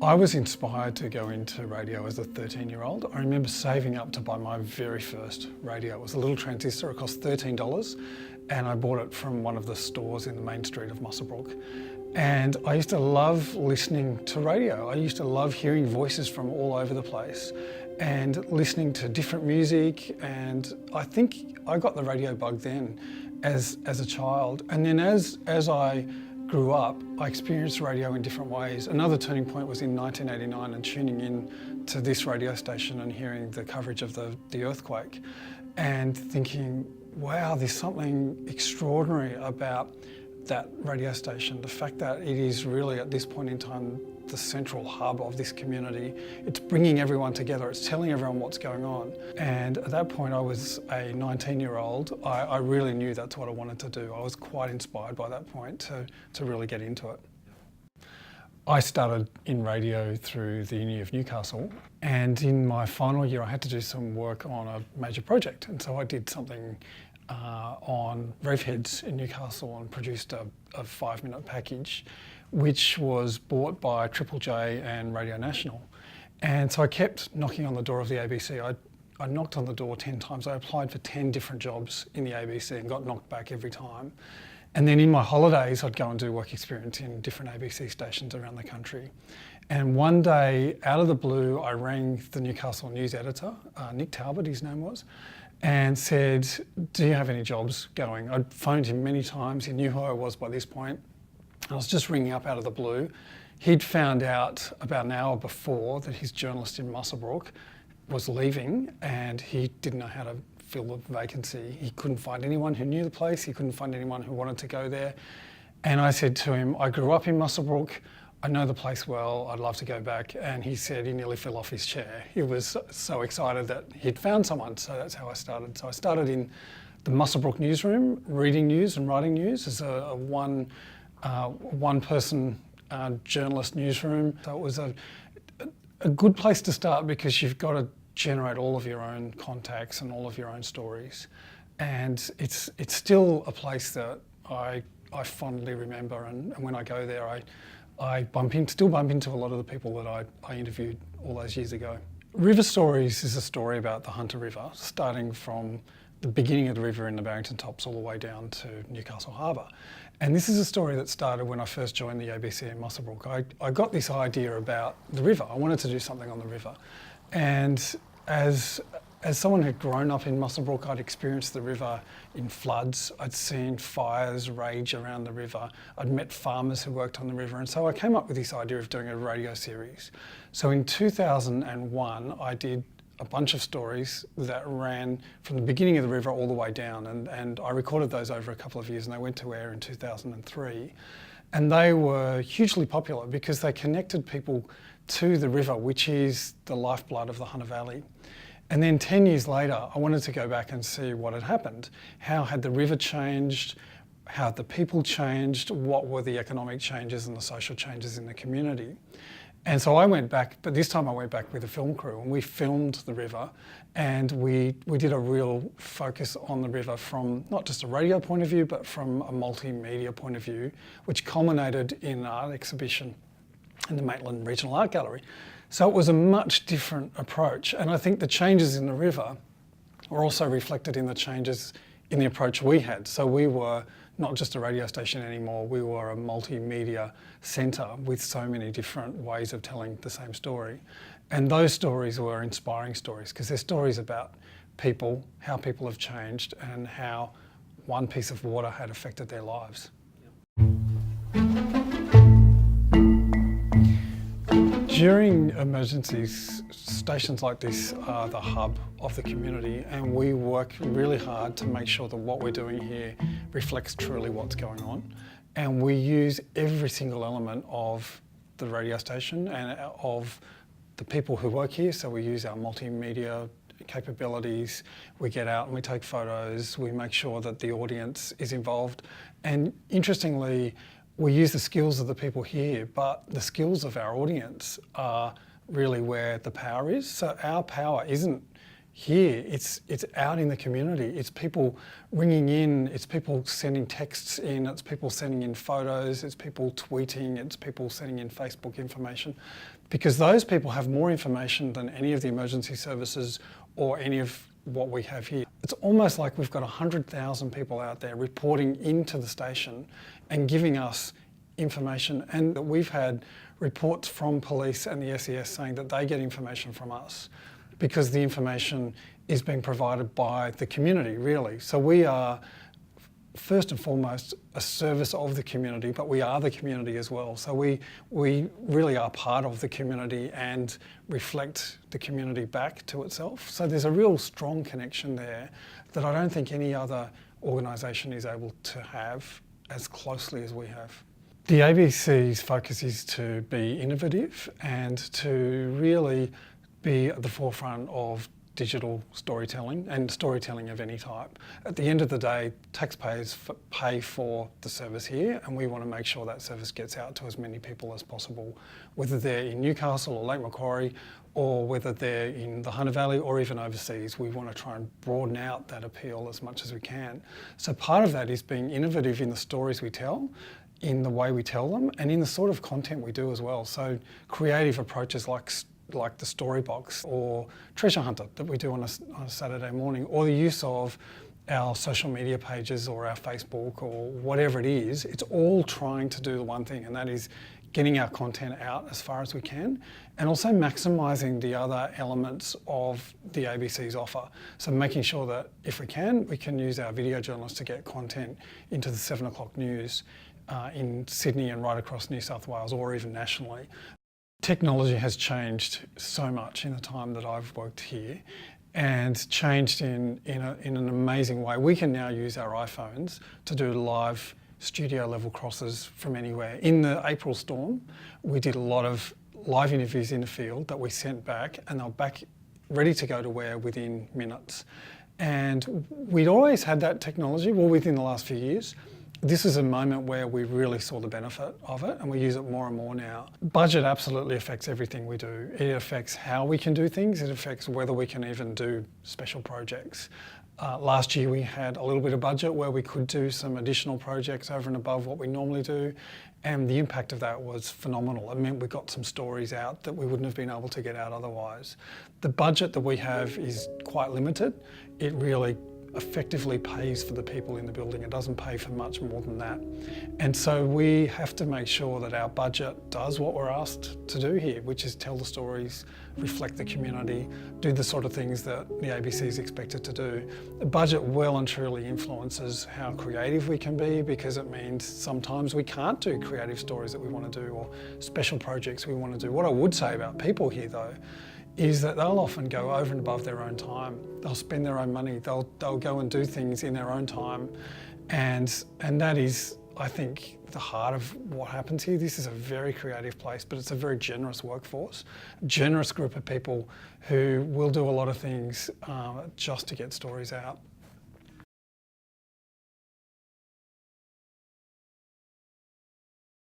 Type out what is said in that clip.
I was inspired to go into radio as a 13-year-old. I remember saving up to buy my very first radio. It was a little transistor, it cost $13, and I bought it from one of the stores in the main street of Muswellbrook. And I used to love listening to radio. I used to love hearing voices from all over the place and listening to different music, and I think I got the radio bug then as a child. And then as I grew up, I experienced radio in different ways. Another turning point was in 1989 and tuning in to this radio station and hearing the coverage of the earthquake and thinking, wow, there's something extraordinary about that radio station. The fact that it is really at this point in time the central hub of this community. It's bringing everyone together, it's telling everyone what's going on. And at that point I was a 19-year-old. I really knew that's what I wanted to do. I was quite inspired by that point to really get into it. I started in radio through the Uni of Newcastle, and in my final year I had to do some work on a major project, and so I did something on rev heads in Newcastle and produced a 5-minute package which was bought by Triple J and Radio National. And so I kept knocking on the door of the ABC. I knocked on the door 10 times. I applied for 10 different jobs in the ABC and got knocked back every time. And then in my holidays, I'd go and do work experience in different ABC stations around the country. And one day, out of the blue, I rang the Newcastle news editor, Nick Talbot, his name was, and said, do you have any jobs going? I'd phoned him many times. He knew who I was by this point. I was just ringing up out of the blue. He'd found out about an hour before that his journalist in Muswellbrook was leaving and he didn't know how to fill the vacancy. He couldn't find anyone who knew the place. He couldn't find anyone who wanted to go there. And I said to him, I grew up in Muswellbrook. I know the place well. I'd love to go back. And he said he nearly fell off his chair. He was so excited that he'd found someone. So that's how I started. So I started in the Muswellbrook newsroom, reading news and writing news as a one-person journalist newsroom. So it was a good place to start because you've got to generate all of your own contacts and all of your own stories. And it's still a place that I fondly remember, and when I go there I still bump into a lot of the people that I interviewed all those years ago. River Stories is a story about the Hunter River, starting from the beginning of the river in the Barrington Tops all the way down to Newcastle Harbour. And this is a story that started when I first joined the ABC in Muswellbrook. I got this idea about the river. I wanted to do something on the river. And as someone who'd grown up in Muswellbrook, I'd experienced the river in floods. I'd seen fires rage around the river. I'd met farmers who worked on the river. And so I came up with this idea of doing a radio series. So in 2001, I did a bunch of stories that ran from the beginning of the river all the way down, and I recorded those over a couple of years, and they went to air in 2003. And they were hugely popular because they connected people to the river, which is the lifeblood of the Hunter Valley. And then 10 years later, I wanted to go back and see what had happened. How had the river changed? How had the people changed? What were the economic changes and the social changes in the community? And so I went back, but this time I went back with a film crew, and we filmed the river, and we did a real focus on the river from not just a radio point of view, but from a multimedia point of view, which culminated in an art exhibition in the Maitland Regional Art Gallery. So it was a much different approach, and I think the changes in the river were also reflected in the changes in the approach we had. So we were not just a radio station anymore, we were a multimedia centre with so many different ways of telling the same story. And those stories were inspiring stories because they're stories about people, how people have changed and how one piece of water had affected their lives. During emergencies, stations like this are the hub of the community, and we work really hard to make sure that what we're doing here reflects truly what's going on. And we use every single element of the radio station and of the people who work here. So we use our multimedia capabilities, we get out and we take photos, we make sure that the audience is involved. And interestingly, we use the skills of the people here, but the skills of our audience are really where the power is. So our power isn't here. It's out in the community. It's people ringing in, it's people sending texts in, it's people sending in photos, it's people tweeting, it's people sending in Facebook information, because those people have more information than any of the emergency services or any of what we have here. It's almost like we've got 100,000 people out there reporting into the station and giving us information, and we've had reports from police and the SES saying that they get information from us because the information is being provided by the community, really. So we are, first and foremost, a service of the community, but we are the community as well. So we really are part of the community and reflect the community back to itself. So there's a real strong connection there that I don't think any other organisation is able to have as closely as we have. The ABC's focus is to be innovative and to really be at the forefront of digital storytelling and storytelling of any type. At the end of the day, taxpayers pay for the service here, and we want to make sure that service gets out to as many people as possible, whether they're in Newcastle or Lake Macquarie, or whether they're in the Hunter Valley or even overseas. We want to try and broaden out that appeal as much as we can. So part of that is being innovative in the stories we tell, in the way we tell them, and in the sort of content we do as well. So creative approaches like the Storybox or Treasure Hunter that we do on a Saturday morning, or the use of our social media pages or our Facebook or whatever it is. It's all trying to do the one thing, and that is getting our content out as far as we can, and also maximising the other elements of the ABC's offer. So making sure that if we can use our video journalists to get content into the 7 o'clock news in Sydney and right across New South Wales, or even nationally. Technology has changed so much in the time that I've worked here, and changed in an amazing way. We can now use our iPhones to do live studio level crosses from anywhere. In the April storm, we did a lot of live interviews in the field that we sent back, and they were back ready to go to air within minutes. And we'd always had that technology, well, within the last few years. This is a moment where we really saw the benefit of it, and we use it more and more now. Budget absolutely affects everything we do. It affects how we can do things. It affects whether we can even do special projects. Last year we had a little bit of budget where we could do some additional projects over and above what we normally do, and the impact of that was phenomenal. It meant we got some stories out that we wouldn't have been able to get out otherwise. The budget that we have is quite limited. It really effectively pays for the people in the building. It doesn't pay for much more than that. And so we have to make sure that our budget does what we're asked to do here, which is tell the stories, reflect the community, do the sort of things that the ABC is expected to do. The budget well and truly influences how creative we can be, because it means sometimes we can't do creative stories that we want to do or special projects we want to do. What I would say about people here though is that they'll often go over and above their own time. They'll spend their own money, they'll go and do things in their own time. And that is, I think, the heart of what happens here. This is a very creative place, but it's a very generous workforce, generous group of people who will do a lot of things just to get stories out.